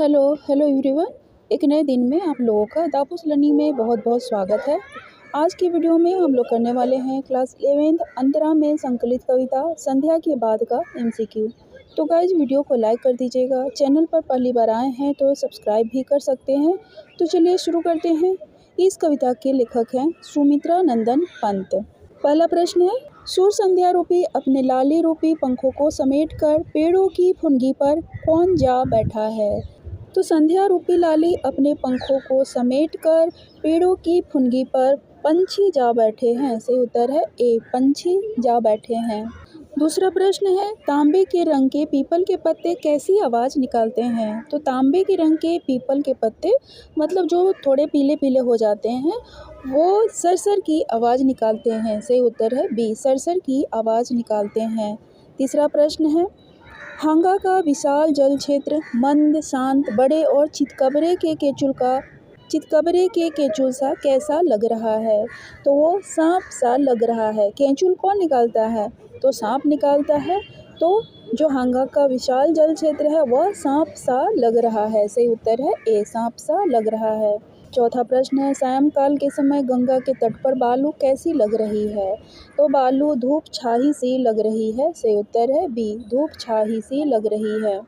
Hello everyone. एक नए दिन में आप लोगों का दापूस लर्निंग में बहुत बहुत स्वागत है। आज की वीडियो में हम लोग करने वाले हैं क्लास 11th अंतरा में संकलित कविता संध्या के बाद का एमसीक्यू। तो गाइज वीडियो को लाइक कर दीजिएगा। चैनल पर पहली बार आए हैं तो सब्सक्राइब भी कर सकते हैं। तो चलिए शुरू करते हैं। इस कविता के लेखक हैं सुमित्रा नंदन पंत। पहला प्रश्न है, सूर्य संध्या रूपी अपने लाली रूपी पंखों को समेटकर पेड़ों की फुनगी पर कौन जा बैठा है। तो संध्या रूपी लाली अपने पंखों को समेटकर पेड़ों की फुनगी पर पंछी जा बैठे हैं। सही उत्तर है ए, पंछी जा बैठे हैं। दूसरा प्रश्न है, तांबे के रंग के पीपल के पत्ते कैसी आवाज़ निकालते हैं। तो तांबे के रंग के पीपल के पत्ते मतलब जो थोड़े पीले पीले हो जाते हैं वो सरसर की आवाज़ निकालते हैं। सही उत्तर है बी, सरसर की आवाज़ निकालते हैं। तीसरा प्रश्न है, हांगा का विशाल जल क्षेत्र मंद शांत बड़े और चितकबरे के केचुल सा कैसा लग रहा है। तो वो सांप सा लग रहा है। केचुल कौन निकालता है, तो सांप निकालता है। तो जो हांगा का विशाल जल क्षेत्र है वह सांप सा लग रहा है। सही उत्तर है ए, सांप सा लग रहा है। चौथा प्रश्न है, सायंकाल के समय गंगा के तट पर बालू कैसी लग रही है। तो बालू धूप छाही सी लग रही है। सही उत्तर है बी, धूप छाही सी लग रही है।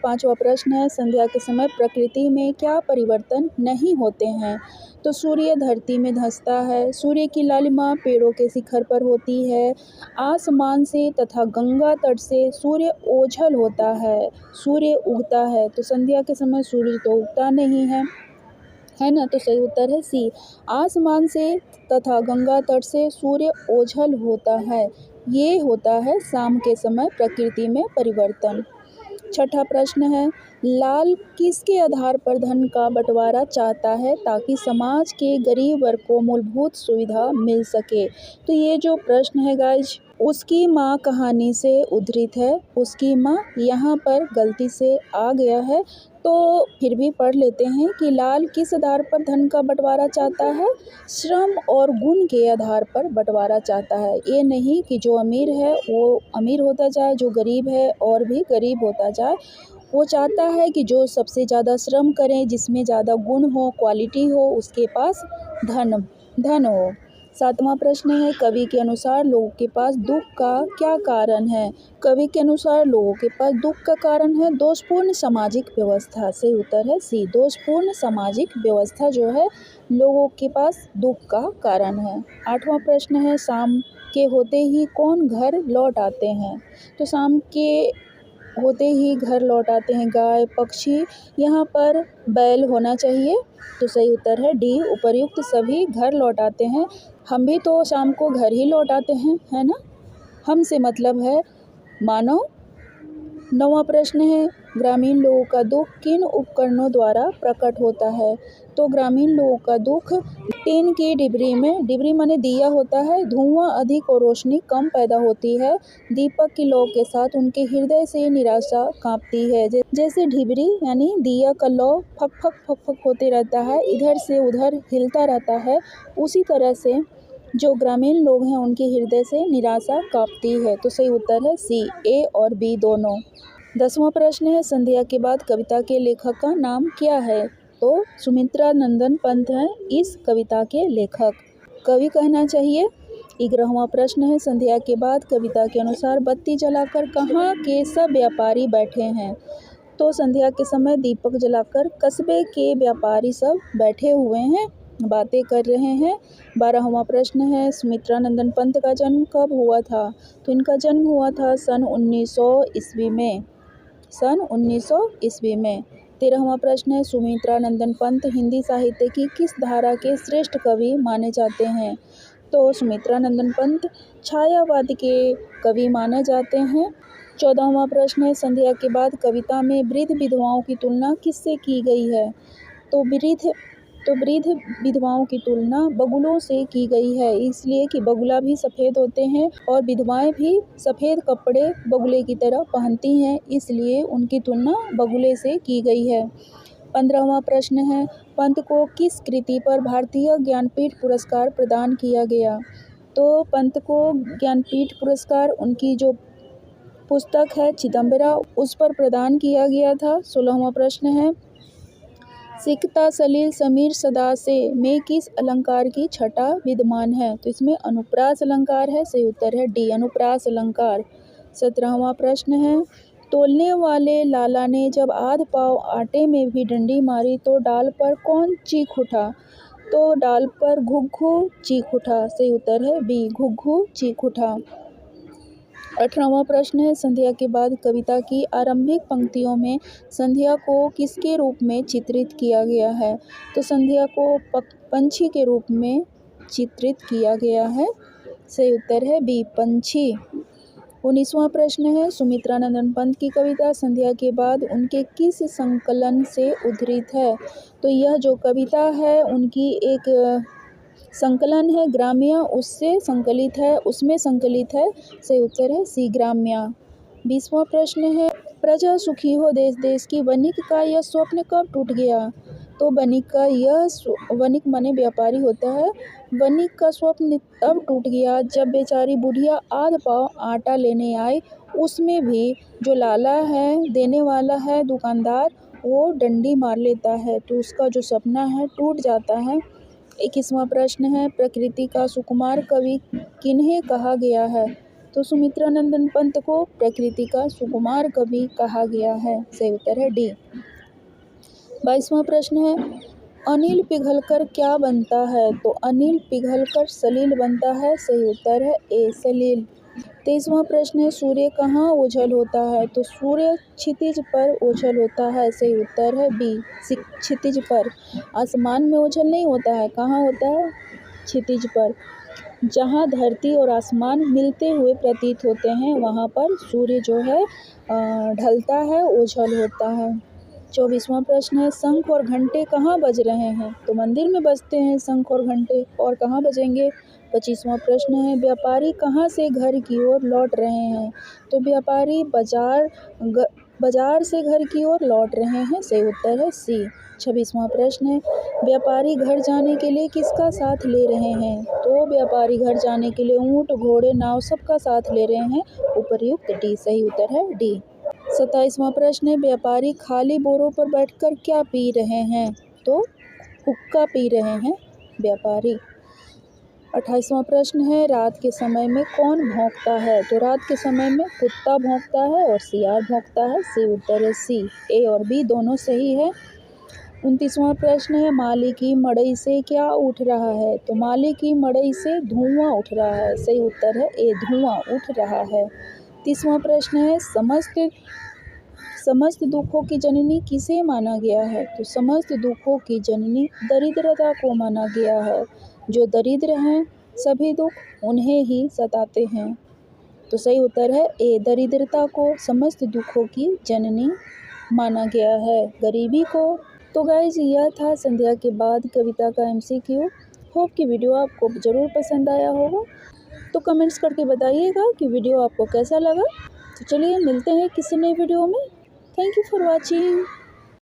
पांचवा प्रश्न है, संध्या के समय प्रकृति में क्या परिवर्तन नहीं होते हैं। तो सूर्य धरती में धंसता है, सूर्य की लालिमा पेड़ों के शिखर पर होती है, आसमान से तथा गंगा तट से सूर्य ओझल होता है, सूर्य उगता है। तो संध्या के समय सूर्य तो उगता नहीं है ना। तो सही उत्तर है सी, आसमान से तथा गंगा तट से सूर्य ओझल होता है। ये होता है शाम के समय प्रकृति में परिवर्तन। छठा प्रश्न है, लाल किसके आधार पर धन का बंटवारा चाहता है ताकि समाज के गरीब वर्ग को मूलभूत सुविधा मिल सके। तो ये जो प्रश्न है गाइज उसकी माँ कहानी से उद्धृत है। उसकी माँ यहाँ पर गलती से आ गया है तो फिर भी पढ़ लेते हैं कि लाल किस आधार पर धन का बंटवारा चाहता है, श्रम और गुण के आधार पर बंटवारा चाहता है। ये नहीं कि जो अमीर है वो अमीर होता जाए, जो गरीब है और भी गरीब होता जाए। वो चाहता है कि जो सबसे ज़्यादा श्रम करें, जिसमें ज़्यादा गुण हो, क्वालिटी हो, उसके पास धन हो। सातवां प्रश्न है, कवि के अनुसार लोगों के पास दुख का क्या कारण है। कवि के अनुसार लोगों के पास दुख का कारण है दोषपूर्ण सामाजिक व्यवस्था। सही उत्तर है सी, दोषपूर्ण सामाजिक व्यवस्था जो है लोगों के पास दुख का कारण है। आठवां प्रश्न है, शाम के होते ही कौन घर लौट आते हैं। तो शाम के होते ही घर लौट आते हैं गाय पक्षी, यहाँ पर बैल होना चाहिए। तो सही उत्तर है डी, उपर्युक्त सभी घर लौट आते हैं। हम भी तो शाम को घर ही लौट आते हैं, है ना। हम से मतलब है मानव। नौवां प्रश्न है, ग्रामीण लोगों का दुख किन उपकरणों द्वारा प्रकट होता है। तो ग्रामीण लोगों का दुख टीन की डिबरी में, डिबरी माने दिया होता है, धुआं अधिक और रोशनी कम पैदा होती है, दीपक की लौ के साथ उनके हृदय से निराशा कांपती है। जैसे डिबरी यानी दिया का लौ फक फक फक फक होते रहता है, इधर से उधर हिलता रहता है, उसी तरह से जो ग्रामीण लोग हैं उनके हृदय से निराशा कांपती है। तो सही उत्तर है सी, ए और बी दोनों। 10वां प्रश्न है, संध्या के बाद कविता के लेखक का नाम क्या है। तो सुमित्रा नंदन पंत हैं इस कविता के लेखक। कवि कहना चाहिए। 11वां प्रश्न है, संध्या के बाद कविता के अनुसार बत्ती जलाकर कहाँ के सब व्यापारी बैठे हैं। तो संध्या के समय दीपक जलाकर कस्बे के व्यापारी सब बैठे हुए हैं, बातें कर रहे हैं। 12वां प्रश्न है, सुमित्रा नंदन पंत का जन्म कब हुआ था। तो इनका जन्म हुआ था सन 1900 ईस्वी में, सन 1900 ईस्वी में। 13वां प्रश्न है, सुमित्रा नंदन पंत हिंदी साहित्य की किस धारा के श्रेष्ठ कवि माने जाते हैं। तो सुमित्रा नंदन पंत छायावाद के कवि माने जाते हैं। 14वां प्रश्न है, संध्या के बाद कविता में वृद्ध विधवाओं की तुलना किससे की गई है। तो वृद्ध विधवाओं की तुलना बगुलों से की गई है, इसलिए कि बगुला भी सफ़ेद होते हैं और विधवाएं भी सफ़ेद कपड़े बगुले की तरह पहनती हैं, इसलिए उनकी तुलना बगुले से की गई है। 15वां प्रश्न है, पंत को किस कृति पर भारतीय ज्ञानपीठ पुरस्कार प्रदान किया गया। तो पंत को ज्ञानपीठ पुरस्कार उनकी जो पुस्तक है चिदम्बरा उस पर प्रदान किया गया था। 16वां प्रश्न है, सिकता सलील समीर सदा से में किस अलंकार की छटा विद्यमान है? तो इसमें अनुप्रास अलंकार है। सही उत्तर है डी, अनुप्रास अलंकार। 17वां प्रश्न है, तोलने वाले लाला ने जब आध पाव आटे में भी डंडी मारी तो डाल पर कौन चीख उठा? तो डाल पर घुघू चीख उठा। सही उत्तर है बी, घुघू चीख उठा। 18वां प्रश्न है, संध्या के बाद कविता की आरंभिक पंक्तियों में संध्या को किसके रूप में चित्रित किया गया है? तो संध्या को पंछी के रूप में चित्रित किया गया है। सही उत्तर है बी, पंछी। 19वां प्रश्न है, सुमित्रानंदन पंत की कविता संध्या के बाद उनके किस संकलन से उद्धृत है? तो यह जो कविता है उनकी एक संकलन है ग्राम्या, उससे संकलित है, उसमें संकलित है। सही उत्तर है सी, ग्राम्या। 20वां प्रश्न है, प्रजा सुखी हो देश देश की वणिक का यह स्वप्न कब टूट गया? तो वणिक का यह वणिक माने व्यापारी होता है। वणिक का स्वप्न तब टूट गया जब बेचारी बुढ़िया आध पाव आटा लेने आई, उसमें भी जो लाला है, देने वाला है, दुकानदार, वो डंडी मार लेता है तो उसका जो सपना है टूट जाता है। 21वां प्रश्न है, प्रकृति का सुकुमार कवि किन्हें कहा गया है? तो सुमित्रानंदन पंत को प्रकृति का सुकुमार कवि कहा गया है। सही उत्तर है डी। 22वां प्रश्न है, अनिल पिघलकर क्या बनता है? तो अनिल पिघलकर सलील बनता है। सही उत्तर है ए, सलील। 23वां प्रश्न है, सूर्य कहाँ ओझल होता है? तो सूर्य क्षितिज पर ओझल होता है। सही उत्तर है बी, क्षितिज पर। आसमान में ओझल नहीं होता है, कहाँ होता है? क्षितिज पर। जहाँ धरती और आसमान मिलते हुए प्रतीत होते हैं वहाँ पर सूर्य जो है ढलता है, ओझल होता है। 24वां प्रश्न है, शंख और घंटे कहाँ बज रहे हैं? तो मंदिर में बजते हैं शंख और घंटे, और कहाँ बजेंगे? 25वां प्रश्न है, व्यापारी कहाँ से घर की ओर लौट रहे हैं? तो व्यापारी बाजार से घर की ओर लौट रहे हैं। सही उत्तर है सी। 26वां प्रश्न है, व्यापारी घर जाने के लिए किसका साथ ले रहे हैं? तो व्यापारी घर जाने के लिए ऊँट, घोड़े, नाव सबका साथ ले रहे हैं। उपर्युक्त डी। सही उत्तर है डी। 27वां प्रश्न है, व्यापारी खाली बोरों पर बैठकर क्या पी रहे हैं? तो हुक्का पी रहे हैं व्यापारी। 28वां प्रश्न है, रात के समय में कौन भौंकता है? तो रात के समय में कुत्ता भौंकता है और सियार भौंकता है। सही उत्तर है सी, ए और बी दोनों सही है। 29वां प्रश्न है, माली की मड़ई से क्या उठ रहा है? तो माली की मड़ई से धुआं उठ रहा है। सही उत्तर है ए, धुआं उठ रहा है। 30वां प्रश्न है, समस्त दुखों की जननी किसे माना गया है? तो समस्त दुखों की जननी दरिद्रता को माना गया है। जो दरिद्र हैं सभी दुख उन्हें ही सताते हैं। तो सही उत्तर है ए, दरिद्रता को समस्त दुखों की जननी माना गया है, गरीबी को। तो गाइज यह था संध्या के बाद कविता का MCQ। होप कि वीडियो आपको ज़रूर पसंद आया होगा। तो कमेंट्स करके बताइएगा कि वीडियो आपको कैसा लगा। तो चलिए मिलते हैं किसी नए वीडियो में। Thank you for watching.